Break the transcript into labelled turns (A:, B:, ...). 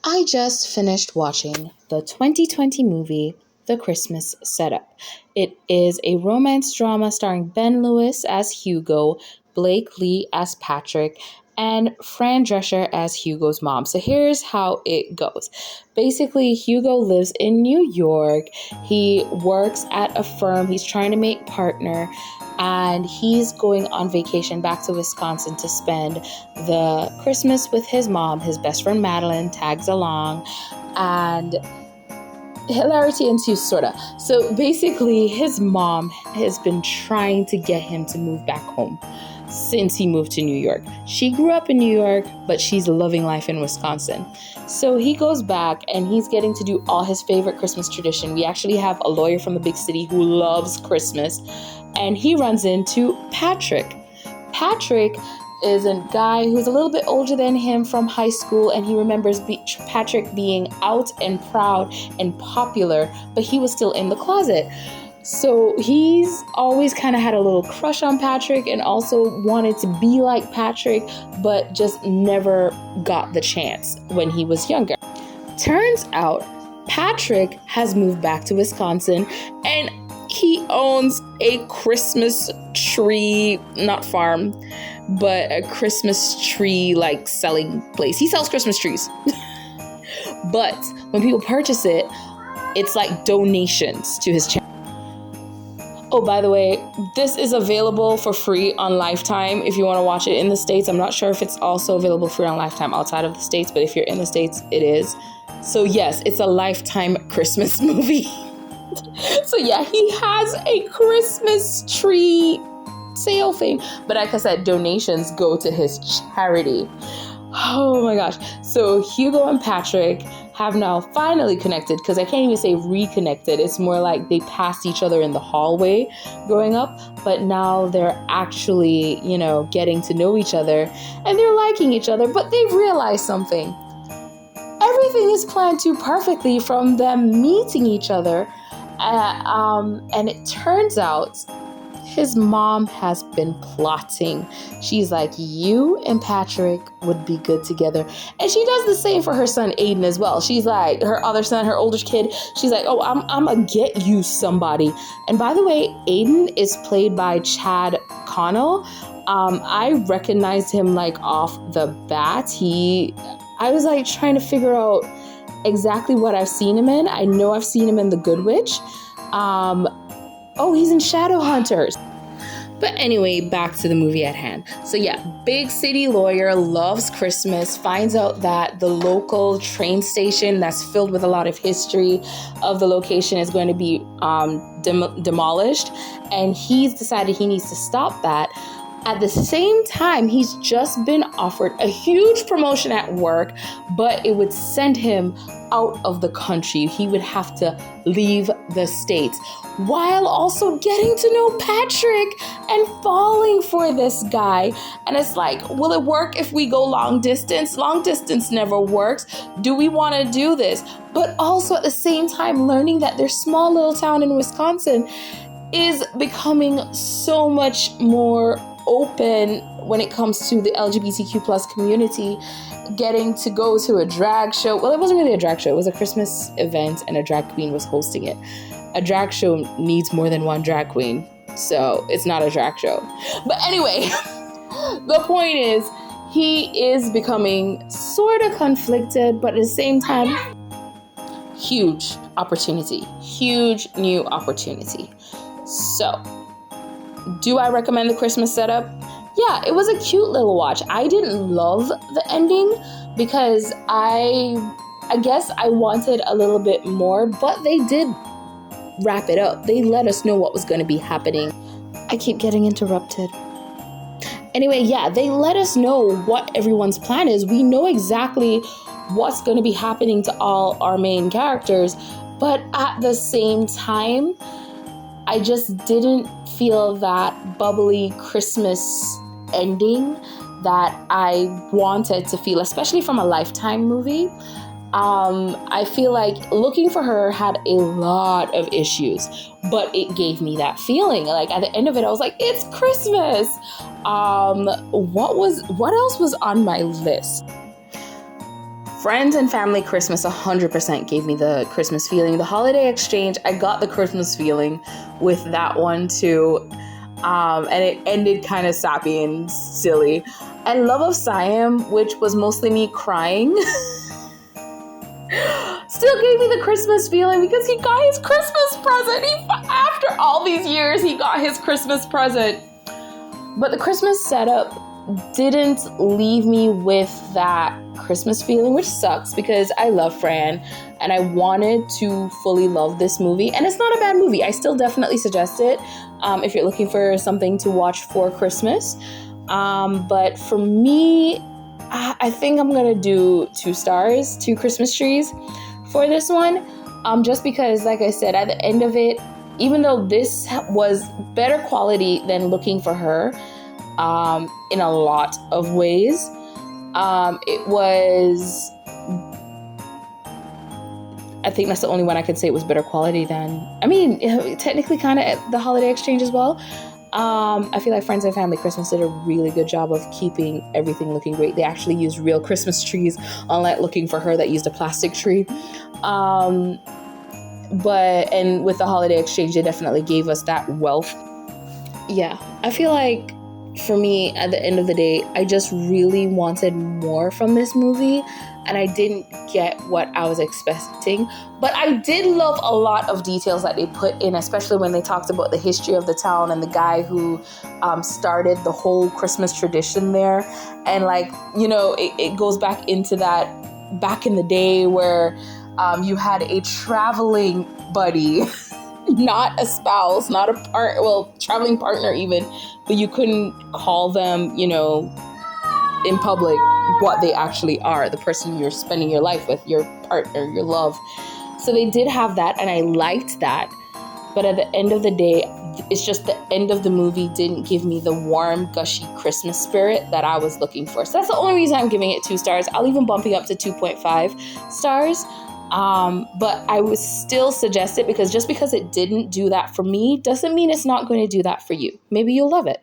A: I just finished watching the 2020 movie, The Christmas Setup. It is a romance drama starring Ben Lewis as Hugo, Blake Lee as Patrick, and Fran Drescher as Hugo's mom. So here's how it goes. Basically, Hugo lives in New York. He works at a firm. He's trying to make partner, and he's going on vacation back to Wisconsin to spend the Christmas with his mom. His best friend Madeline tags along, and hilarity ensues, sorta. So basically, his mom has been trying to get him to move back home since he moved to New York. She grew up in New York, but she's loving life in Wisconsin. So he goes back and he's getting to do all his favorite Christmas tradition. We actually have a lawyer from the big city who loves Christmas, and he runs into Patrick. Patrick is a guy who's a little bit older than him from high school, and he remembers Patrick being out and proud and popular, but he was still in the closet. So he's always kind of had a little crush on Patrick and also wanted to be like Patrick, but just never got the chance when he was younger. Turns out Patrick has moved back to Wisconsin, and he owns a Christmas tree, not farm, but a Christmas tree like selling place. He sells Christmas trees. But when people purchase it, it's like donations to his charity. Oh, by the way, this is available for free on Lifetime if you want to watch it in the States. I'm not sure if it's also available free on Lifetime outside of the States, but if you're in the States, it is. So yes, it's a Lifetime Christmas movie. So yeah, he has a Christmas tree sale thing. But like I said, donations go to his charity. Oh my gosh. So Hugo and Patrick have now finally connected, because I can't even say reconnected. It's more like they passed each other in the hallway growing up, but now they're actually, getting to know each other and they're liking each other. But they've realized something. Everything is planned too perfectly from them meeting each other. And it turns out his mom has been plotting. She's like, you and Patrick would be good together. And she does the same for her son Aiden as well. She's like, her other son, her older kid, she's like, oh, I'm gonna get you somebody. And by the way, Aiden is played by Chad Connell. I recognized him like off the bat. I was like trying to figure out exactly what I've seen him in. I know I've seen him in The Good Witch. Oh, he's in Shadowhunters. But anyway, back to the movie at hand. So yeah, big city lawyer, loves Christmas, finds out that the local train station that's filled with a lot of history of the location is going to be demolished. And he's decided he needs to stop that. At the same time, he's just been offered a huge promotion at work, but it would send him out of the country. He would have to leave the States while also getting to know Patrick and falling for this guy. And it's like, will it work if we go long distance? Long distance never works. Do we want to do this? But also at the same time, learning that their small little town in Wisconsin is becoming so much more open when it comes to the LGBTQ plus community, getting to go to a drag show. Well, it wasn't really a drag show. It was a Christmas event and a drag queen was hosting it. A drag show needs more than one drag queen, so it's not a drag show. But anyway, the point is, he is becoming sort of conflicted, but at the same time, huge opportunity, huge new opportunity. So, do I recommend The Christmas Setup? Yeah, it was a cute little watch. I didn't love the ending because I guess I wanted a little bit more, but they did wrap it up. They let us know what was going to be happening. I keep getting interrupted. Anyway, yeah, they let us know what everyone's plan is. We know exactly what's going to be happening to all our main characters, but at the same time, I just didn't feel that bubbly Christmas ending that I wanted to feel, especially from a Lifetime movie. I feel like Looking for Her had a lot of issues, but it gave me that feeling. Like at the end of it, I was like, it's Christmas. What else was on my list? Friends and Family Christmas 100% gave me the Christmas feeling. The Holiday Exchange, I got the Christmas feeling with that one too. And it ended kind of sappy and silly. And Love of Siam, which was mostly me crying, still gave me the Christmas feeling because he got his Christmas present. After all these years, he got his Christmas present. But the Christmas setup didn't leave me with that Christmas feeling, which sucks because I love Fran and I wanted to fully love this movie. And it's not a bad movie. I still definitely suggest it if you're looking for something to watch for Christmas. But for me, I think I'm going to do 2 stars, 2 Christmas trees for this one. Just because, like I said, at the end of it, even though this was better quality than Looking for Her, in a lot of ways, it was, I think that's the only one I could say it was better quality than, I mean, technically kind of The Holiday Exchange as well. I feel like Friends and Family Christmas did a really good job of keeping everything looking great. They actually used real Christmas trees, unlike Looking for Her that used a plastic tree. And with The Holiday Exchange, it definitely gave us that wealth. Yeah, I feel like for me, at the end of the day, I just really wanted more from this movie, and I didn't get what I was expecting. But I did love a lot of details that they put in, especially when they talked about the history of the town and the guy who started the whole Christmas tradition there. And it goes back into that back in the day where you had a traveling buddy, not a spouse, not a traveling partner even, but you couldn't call them, in public what they actually are, the person you're spending your life with, your partner, your love. So they did have that, and I liked that. But at the end of the day, it's just the end of the movie didn't give me the warm, gushy Christmas spirit that I was looking for. So that's the only reason I'm giving it 2 stars. I'll even bumping up to 2.5 stars. But I would still suggest it because just because it didn't do that for me doesn't mean it's not going to do that for you. Maybe you'll love it.